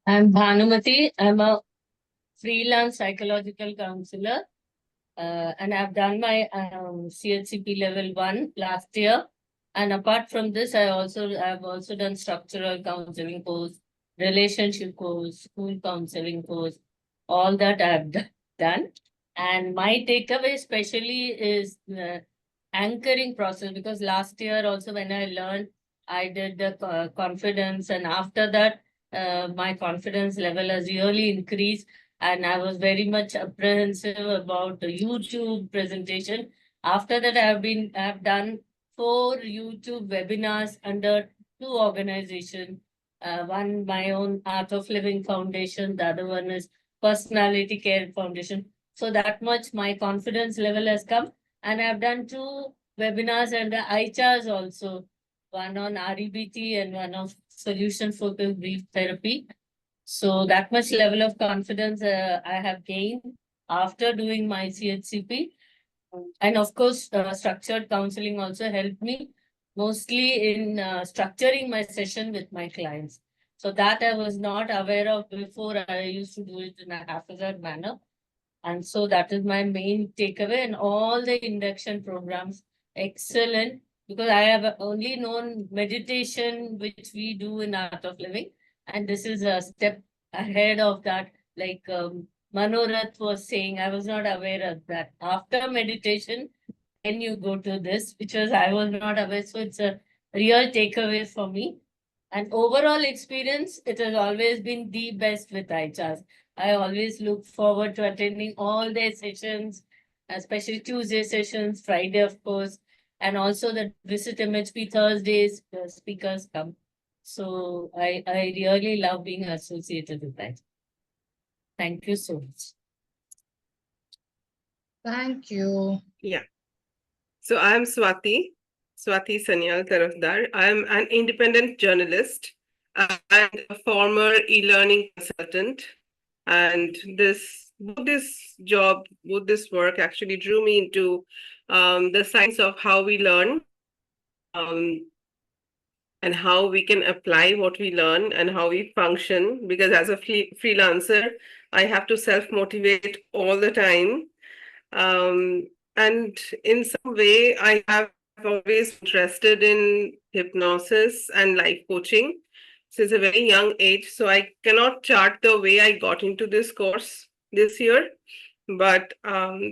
I'm Bhanumati. I'm a freelance psychological counselor, and I've done my CHCP level 1 last year. And apart from this, I've also done structural counseling course, relationship course, school counseling course, all that I've done. And my takeaway especially is the anchoring process, because last year also when I learned, I did the confidence, and after that, my confidence level has really increased, and I was very much apprehensive about the YouTube presentation. After that, I've done 4 YouTube webinars under 2 organizations. One my own Art of Living Foundation, the other one is Personality Care Foundation. So that much my confidence level has come, and I've done 2 webinars under ICHAs also, one on REBT and one of solution focused brief therapy. So that much level of confidence I have gained after doing my CHCP. And of course, structured counseling also helped me mostly in structuring my session with my clients. So that I was not aware of before. I used to do it in a haphazard manner. And so that is my main takeaway. And all the induction programs, excellent, because I have only known meditation, which we do in Art of Living. And this is a step ahead of that. Like Manorath was saying, I was not aware of that. After meditation, then you go to this, which was I was not aware. So it's a real takeaway for me. And overall experience, it has always been the best with iCharts. I always look forward to attending all their sessions, especially Tuesday sessions, Friday, of course, and also the Visit MHP Thursdays, the speakers come. So I really love being associated with that. Thank you so much. Thank you. Yeah. So I'm Swati Sanyal Tarafdar. I'm an independent journalist and a former e-learning consultant. And both this work actually drew me into the science of how we learn, um, and how we can apply what we learn and how we function. Because as a freelancer, I have to self-motivate all the time. Um, and in some way, I have always interested in hypnosis and life coaching since a very young age. So I cannot chart the way I got into this course this year. But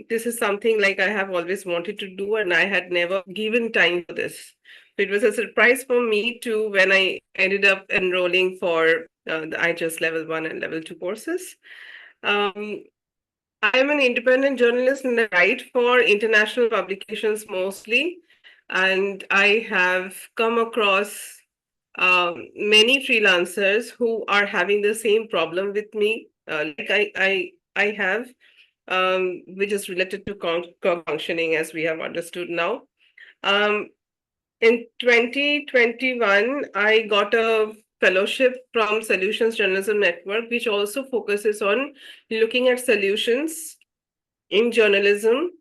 this is something like I have always wanted to do, and I had never given time for this. It was a surprise for me too when I ended up enrolling for the IJS level 1 and level 2 courses. Um, I'm an independent journalist and I write for international publications mostly. And I have come across many freelancers who are having the same problem with me, like I have, which is related to functioning as we have understood now. Um, in 2021, I got a fellowship from Solutions Journalism Network, which also focuses on looking at solutions in journalism,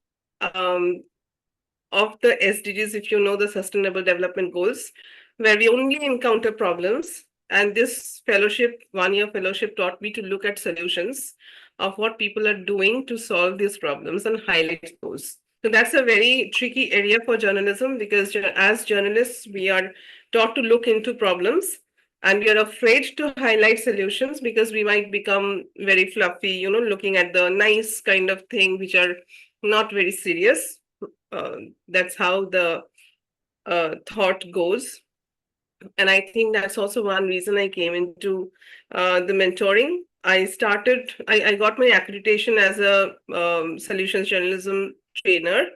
um, of the SDGs, if you know the Sustainable Development Goals, where we only encounter problems. And this fellowship, 1 year fellowship, taught me to look at solutions of what people are doing to solve these problems and highlight those. So that's a very tricky area for journalism because as journalists, we are taught to look into problems and we are afraid to highlight solutions because we might become very fluffy, looking at the nice kind of thing, which are not very serious. That's how the thought goes. And I think that's also one reason I came into the mentoring. I got my accreditation as a solutions journalism trainer.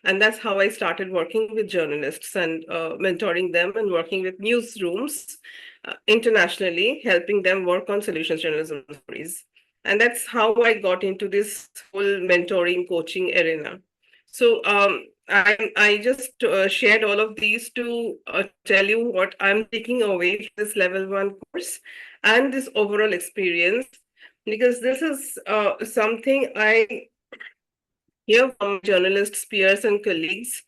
And that's how I started working with journalists and mentoring them and working with newsrooms internationally, helping them work on solutions journalism stories. And that's how I got into this whole mentoring coaching arena. So I just shared all of these to tell you what I'm taking away from this level 1 course and this overall experience, because this is something I hear from journalists, peers, and colleagues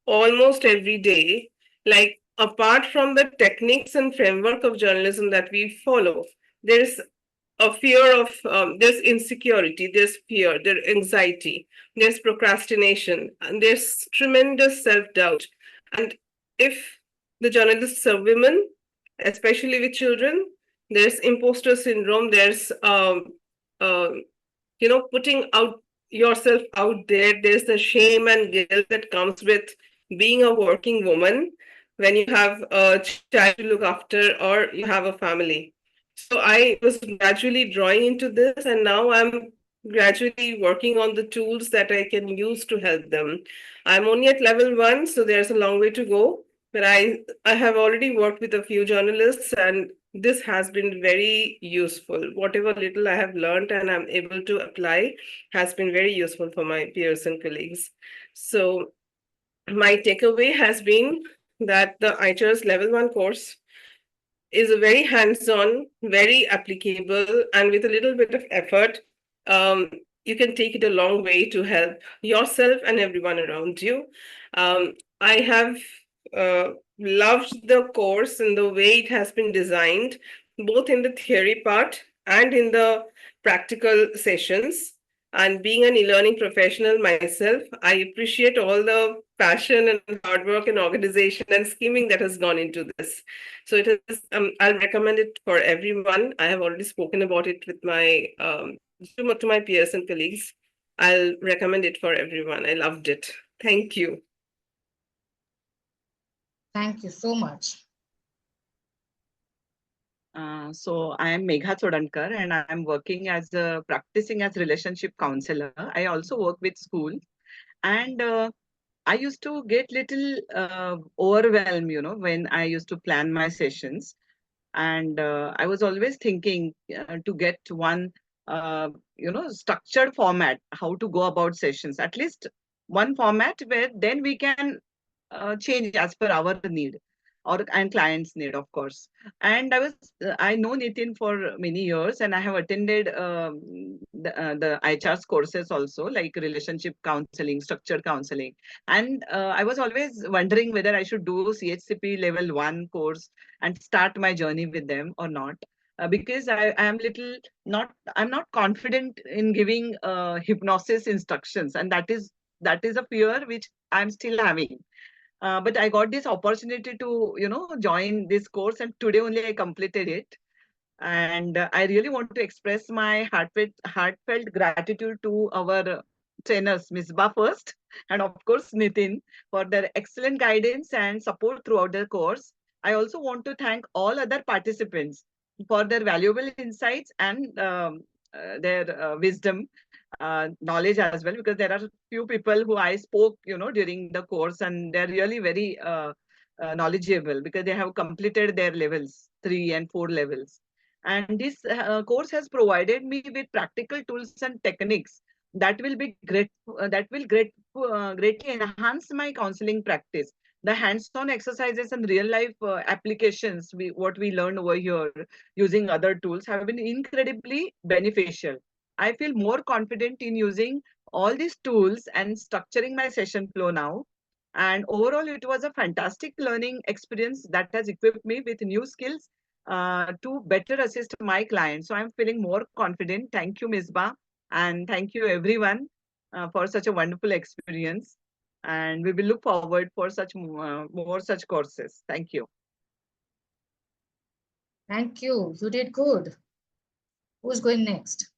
almost every day. Like, apart from the techniques and framework of journalism that we follow, there's a fear of there's insecurity, there's fear, there's anxiety, there's procrastination, and there's tremendous self-doubt. And if the journalists are women, especially with children, there's imposter syndrome, there's uh, putting out yourself out there. There's the shame and guilt that comes with being a working woman when you have a child to look after or you have a family. So I was gradually drawing into this, and now I'm gradually working on the tools that I can use to help them. I'm only at level 1, so there's a long way to go. But I have already worked with a few journalists, and this has been very useful. Whatever little I have learned and I'm able to apply has been very useful for my peers and colleagues. So my takeaway has been that the ITER's level 1 course is a very hands-on, very applicable, and with a little bit of effort, um, you can take it a long way to help yourself and everyone around you. I have loved the course and the way it has been designed, both in the theory part and in the practical sessions. And being an e-learning professional myself, I appreciate all the passion and hard work and organization and scheming that has gone into this. So it is. I'll recommend it for everyone. I have already spoken about it with my to my peers and colleagues. I'll recommend it for everyone. I loved it. Thank you. Thank you so much. So I am Megha Chodankar and I am working as practicing as relationship counselor. I also work with school, and I used to get little overwhelmed, when I used to plan my sessions. And I was always thinking to get one, structured format, how to go about sessions, at least one format where then we can change as per our need or and clients need, of course. And I know Nitin for many years, and I have attended the IHR's courses also, like relationship counseling, structured counseling. And I was always wondering whether I should do CHCP level 1 course and start my journey with them or not. Because I am little not, I'm not confident in giving hypnosis instructions, and that is a fear which I'm still having. But I got this opportunity to, join this course, and today only I completed it. And I really want to express my heartfelt gratitude to our trainers, Misbah first, and of course Nitin, for their excellent guidance and support throughout the course. I also want to thank all other participants for their valuable insights and their wisdom, knowledge as well, because there are few people who I spoke, during the course, and they're really very knowledgeable because they have completed their levels 3 and 4 levels. And this course has provided me with practical tools and techniques that will be greatly enhance my counseling practice. The hands-on exercises and real-life applications, what we learn over here using other tools, have been incredibly beneficial. I feel more confident in using all these tools and structuring my session flow now. And overall, it was a fantastic learning experience that has equipped me with new skills to better assist my clients. So I'm feeling more confident. Thank you, Misbah. And thank you, everyone, for such a wonderful experience. And we will look forward for such more such courses. Thank you. Thank you. You did good. Who's going next?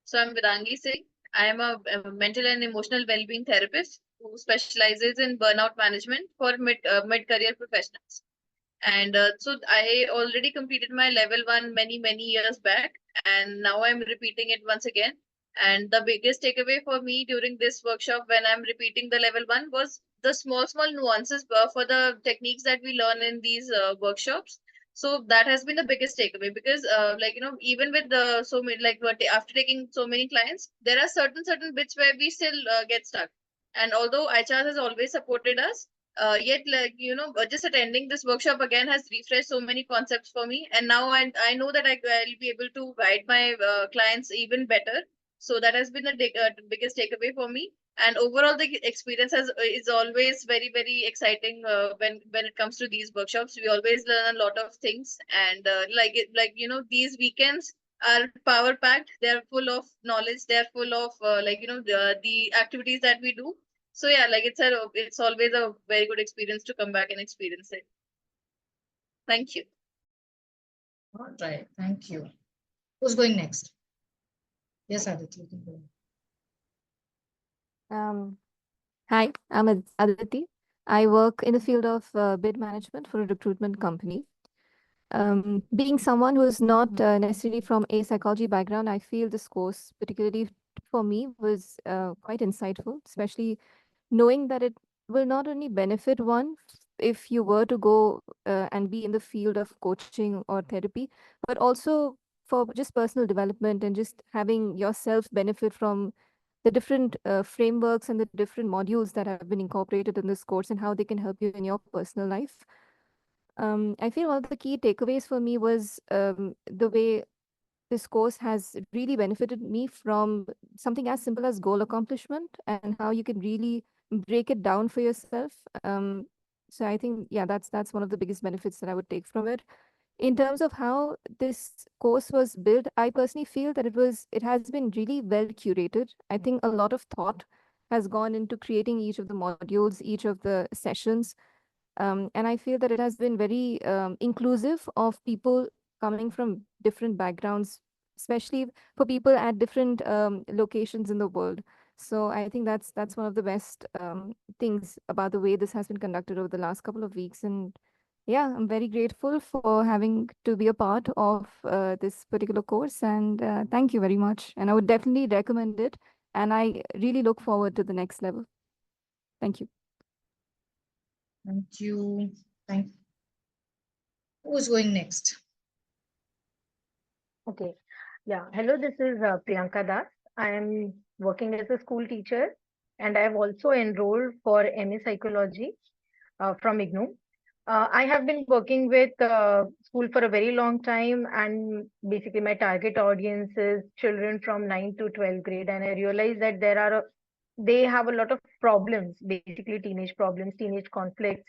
So I'm Vedangi Singh. I am a mental and emotional well-being therapist who specializes in burnout management for mid-career professionals. And so I already completed my level 1 many years back, and now I'm repeating it once again. And the biggest takeaway for me during this workshop when I'm repeating the level 1 was the small nuances for the techniques that we learn in these workshops. So that has been the biggest takeaway, because even with the so many, after taking so many clients, there are certain bits where we still get stuck. And although HR has always supported us, yet just attending this workshop again has refreshed so many concepts for me, and now I know that I'll be able to guide my clients even better. So that has been the biggest takeaway for me. And overall, the experience is always very, very exciting when it comes to these workshops. We always learn a lot of things, and these weekends are power packed. They're full of knowledge. They're full of the activities that we do. So yeah, like it's always a very good experience to come back and experience it. Thank you. All right, thank you. Who's going next? Yes, Aditi, you can go. Hi, I'm Aditi. I work in the field of bid management for a recruitment company. Being someone who is not necessarily from a psychology background, I feel this course, particularly for me, was quite insightful, especially knowing that it will not only benefit one if you were to go and be in the field of coaching or therapy, but also for just personal development and just having yourself benefit from the different frameworks and the different modules that have been incorporated in this course and how they can help you in your personal life. I feel one of the key takeaways for me was the way this course has really benefited me from something as simple as goal accomplishment and how you can really break it down for yourself. So I think, yeah, that's one of the biggest benefits that I would take from it. In terms of how this course was built, I personally feel that it has been really well curated. I think a lot of thought has gone into creating each of the modules, each of the sessions. And I feel that it has been very inclusive of people coming from different backgrounds, especially for people at different locations in the world. So I think that's one of the best things about the way this has been conducted over the last couple of weeks. And yeah, I'm very grateful for having to be a part of this particular course. And thank you very much. And I would definitely recommend it. And I really look forward to the next level. Thank you. Thank you. Who's going next? Okay. Yeah. Hello, this is Priyanka Das. I am working as a school teacher and I have also enrolled for MA Psychology from IGNOU. I have been working with school for a very long time, and basically my target audience is children from 9th to 12th grade. And I realize that they have a lot of problems, basically teenage problems, teenage conflicts.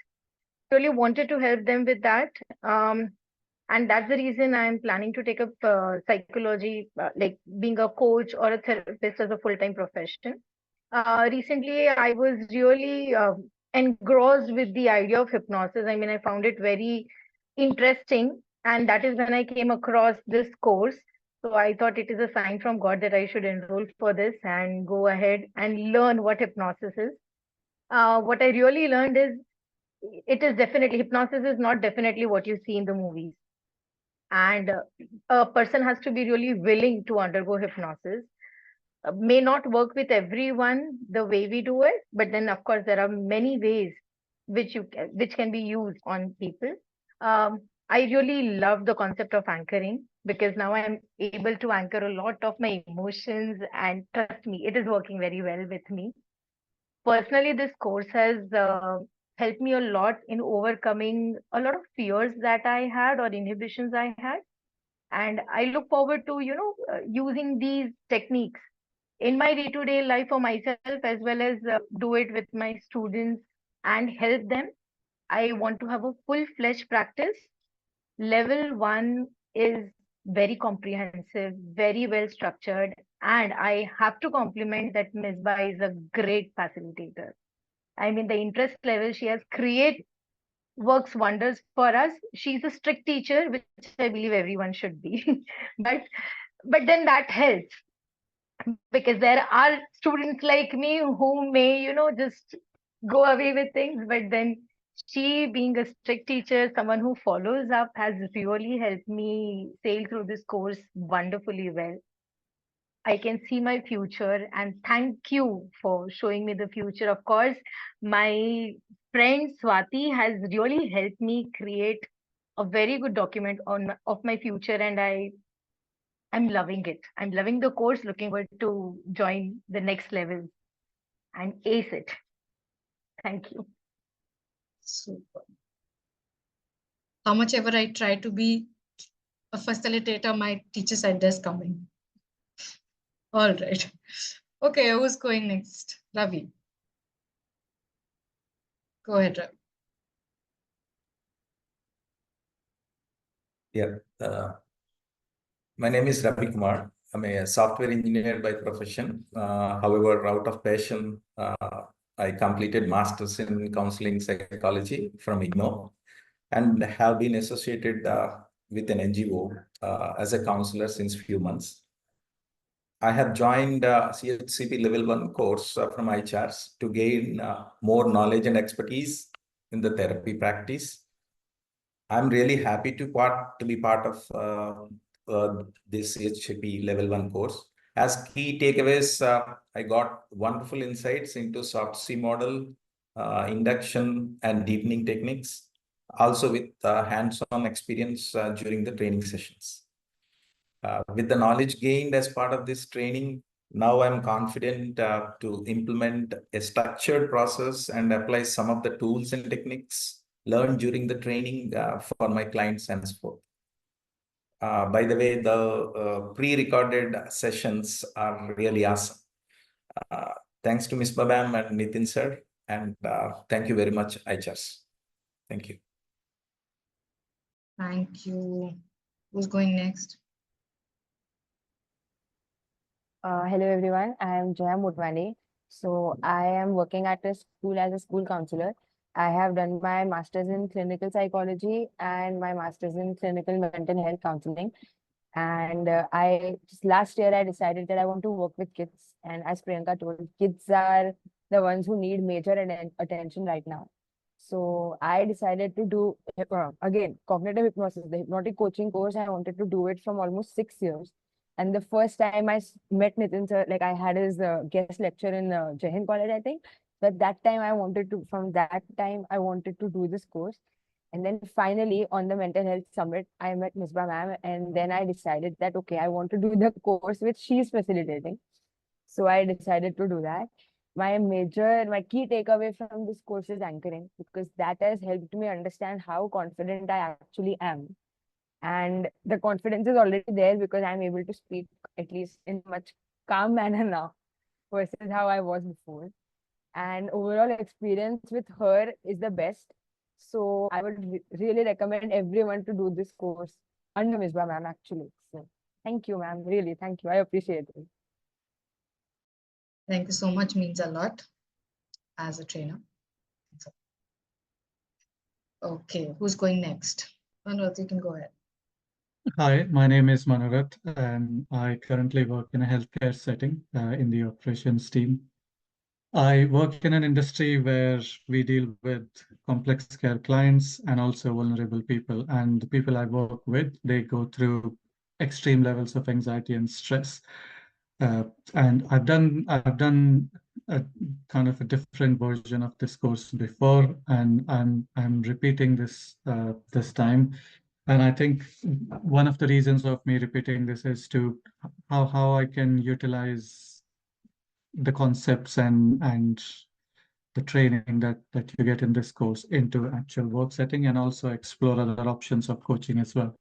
Really wanted to help them with that. And that's the reason I'm planning to take up psychology, like being a coach or a therapist as a full-time profession. Recently, I was really engrossed with the idea of hypnosis. I mean, I found it very interesting. And that is when I came across this course. So I thought it is a sign from God that I should enroll for this and go ahead and learn what hypnosis is. What I really learned is hypnosis is not definitely what you see in the movies. And a person has to be really willing to undergo hypnosis. May not work with everyone the way we do it, but then of course there are many ways which can be used on people. I really love the concept of anchoring because now I'm able to anchor a lot of my emotions, and trust me, it is working very well with me. Personally, this course has helped me a lot in overcoming a lot of fears that I had or inhibitions I had. And I look forward to, using these techniques in my day-to-day life for myself, as well as do it with my students and help them. I want to have a full-fledged practice. Level 1 is very comprehensive, very well structured, and I have to compliment that Ms. Ba is a great facilitator. I mean, the interest level she has created works wonders for us. She's a strict teacher, which I believe everyone should be. but then that helps because there are students like me who may, just go away with things. But then she, being a strict teacher, someone who follows up, has really helped me sail through this course wonderfully well. I can see my future, and thank you for showing me the future. Of course, my friend Swati has really helped me create a very good document of my future, and I'm loving it. I'm loving the course, looking forward to join the next level and ace it. Thank you. Super. How much ever I try to be a facilitator, my teacher side does come in. All right. Okay, who's going next? Ravi. Go ahead, Ravi. Yeah. My name is Ravi Kumar. I'm a software engineer by profession. However, out of passion, I completed masters in counseling psychology from IGNO and have been associated with an NGO as a counselor since few months. I have joined CHCP Level 1 course from iCharts to gain more knowledge and expertise in the therapy practice. I'm really happy to be part of this HCP Level 1 course. As key takeaways, I got wonderful insights into soft C model, induction and deepening techniques, also with hands-on experience during the training sessions. With the knowledge gained as part of this training, now I'm confident to implement a structured process and apply some of the tools and techniques learned during the training for my clients and support. By the way, the pre-recorded sessions are really awesome. Thanks to Ms. Babam and Nitin sir, and thank you very much, iCharts. Thank you. Thank you. Who's going next? Hello everyone, I am Jaya Mutwani. So I am working at a school as a school counselor. I have done my master's in clinical psychology and my master's in clinical mental health counseling. And I just last year I decided that I want to work with kids. And as Priyanka told, kids are the ones who need major attention right now. So I decided to do again cognitive hypnosis, the hypnotic coaching course. I wanted to do it from almost 6 years. And the first time I met Nitin sir, like I had his guest lecture in Jai Hind College, I think. But that time I wanted to, from that time, I wanted to do this course. And then finally on the mental health summit, I met Misbah ma'am. And then I decided that, okay, I want to do the course which she's facilitating. So I decided to do that. My key takeaway from this course is anchoring, because that has helped me understand how confident I actually am. And the confidence is already there because I'm able to speak at least in much calm manner now versus how I was before. And overall experience with her is the best. So I would really recommend everyone to do this course under Misbah ma'am actually. So thank you, ma'am. Really, thank you. I appreciate it. Thank you so much. Means a lot as a trainer. Okay, who's going next? Manoj, you can go ahead. Hi, my name is Manorat, and I currently work in a healthcare setting in the operations team. I work in an industry where we deal with complex care clients and also vulnerable people. And the people I work with, they go through extreme levels of anxiety and stress. And I've done a kind of a different version of this course before, and I'm repeating this this time. And I think one of the reasons of me repeating this is to how I can utilize the concepts and the training that you get in this course into actual work setting, and also explore other options of coaching as well.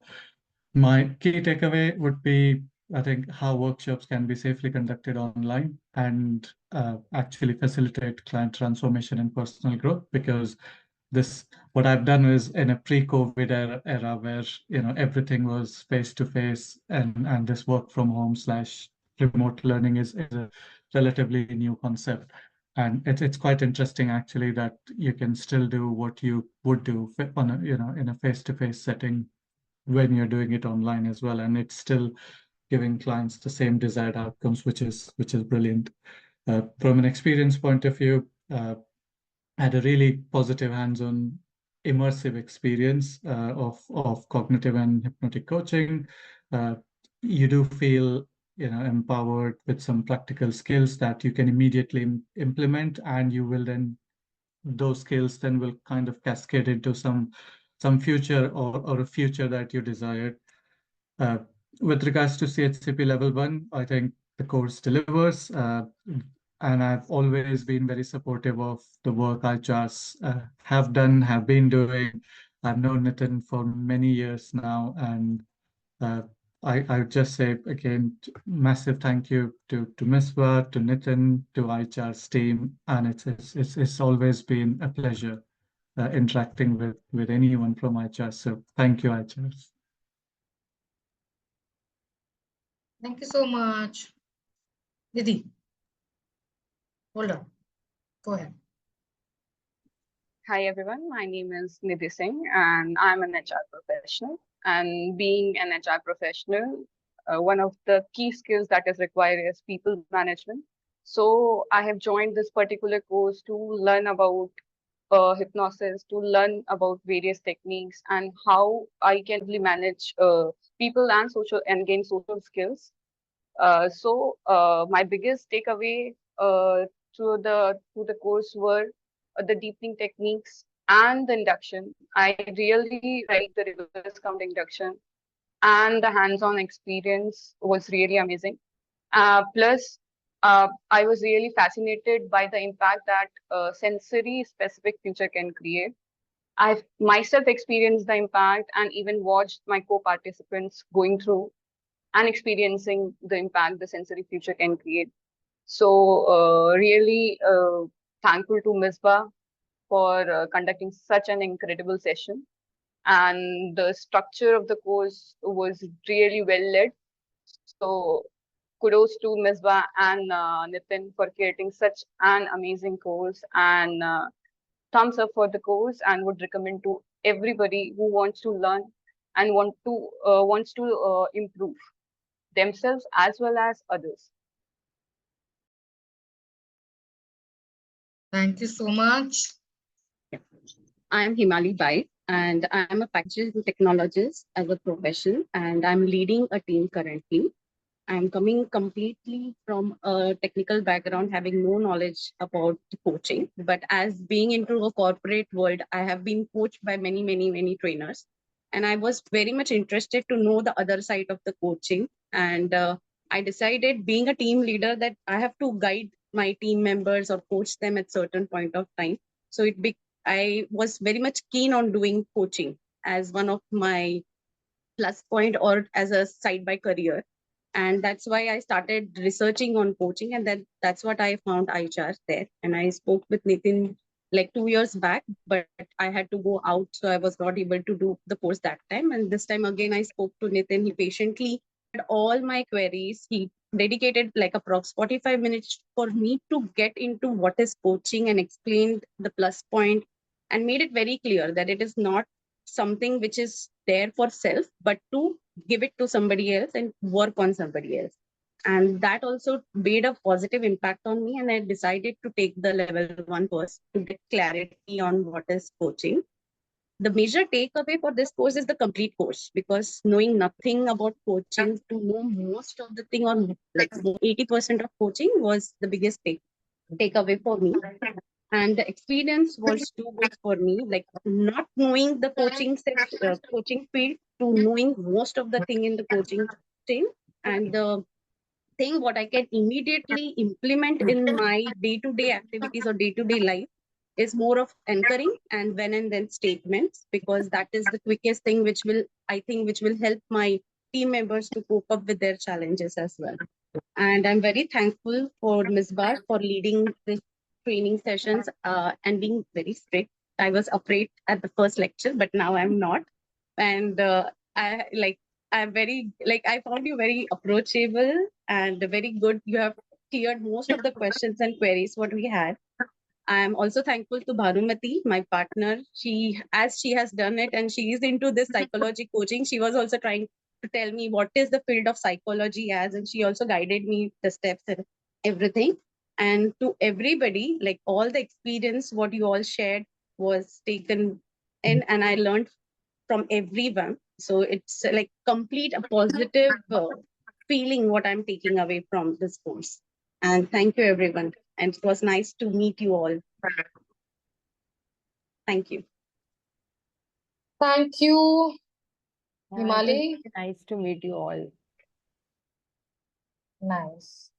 My key takeaway would be, I think, how workshops can be safely conducted online and actually facilitate client transformation and personal growth, because what I've done is in a pre-COVID era where everything was face to face, and this work from home / remote learning is a relatively new concept. And it's quite interesting actually that you can still do what you would do on in a face-to-face setting when you're doing it online as well, and it's still giving clients the same desired outcomes, which is brilliant. From an experience point of view, I had a really positive hands-on immersive experience of cognitive and hypnotic coaching. You do feel empowered with some practical skills that you can immediately implement, and you will then those skills then will kind of cascade into some future or a future that you desired. With regards to CHCP Level 1, I think the course delivers, and I've always been very supportive of the work iCharts have been doing. I've known Nitin for many years now, and I would just say again, massive thank you to Miswa, to Nitin, to IHR's team, and it's always been a pleasure interacting with anyone from IHR. So thank you, IHRs. Thank you so much. Didi, hold on. Go ahead. Hi everyone, my name is Nidhi Singh and I'm an HR professional. And being an HR professional, one of the key skills that is required is people management. So I have joined this particular course to learn about hypnosis, to learn about various techniques and how I can really manage people and gain social skills. My biggest takeaway through the course were the deepening techniques and the induction. I really like the reverse count induction, and the hands-on experience was really amazing. Plus, I was really fascinated by the impact that sensory specific future can create. I've myself experienced the impact and even watched my co-participants going through and experiencing the impact the sensory future can create. So, really thankful to Misbah for conducting such an incredible session. And the structure of the course was really well led. So, kudos to Misbah and Nitin for creating such an amazing course. And thumbs up for the course, and would recommend to everybody who wants to learn and wants to improve themselves as well as others. Thank you so much. I am Himali Bai, and I am a packaging technologist as a profession, and I'm leading a team currently. I'm coming completely from a technical background, having no knowledge about coaching. But as being into a corporate world, I have been coached by many, many, many trainers. And I was very much interested to know the other side of the coaching. And I decided, being a team leader, that I have to guide my team members or coach them at certain point of time. So I was very much keen on doing coaching as one of my plus point or as a side by career. And that's why I started researching on coaching, and then that's what I found IHR there. And I spoke with Nitin like 2 years back, but I had to go out, so I was not able to do the course that time. And this time again, I spoke to Nitin. He patiently had all my queries. He dedicated like approx 45 minutes for me to get into what is coaching and explained the plus point and made it very clear that it is not something which is there for self, but to give it to somebody else and work on somebody else. And that also made a positive impact on me. And I decided to take the level 1 course to get clarity on what is coaching. The major takeaway for this course is the complete course, because knowing nothing about coaching to know most of the thing, or like 80% of coaching, was the biggest takeaway for me. And the experience was too good for me, like not knowing the coaching field to knowing most of the thing in the coaching thing. And the thing what I can immediately implement in my day-to-day activities or day-to-day life is more of anchoring and when and then statements, because that is the quickest thing which will help my team members to cope up with their challenges as well. And I'm very thankful for Ms. Bar for leading this training sessions and being very strict. I was afraid at the first lecture, but now I'm not. And I found you very approachable and very good. You have cleared most of the questions and queries what we had. I'm also thankful to Bhanumati, my partner. As she has done it and she is into this psychology coaching, she was also trying to tell me what is the field of psychology as, and she also guided me the steps and everything. And to everybody, like all the experience, what you all shared was taken in, and I learned from everyone. So it's like complete a positive feeling what I'm taking away from this course. And thank you, everyone. And it was nice to meet you all. Thank you. Thank you, Yeah, it was Himali. nice to meet you all. Nice.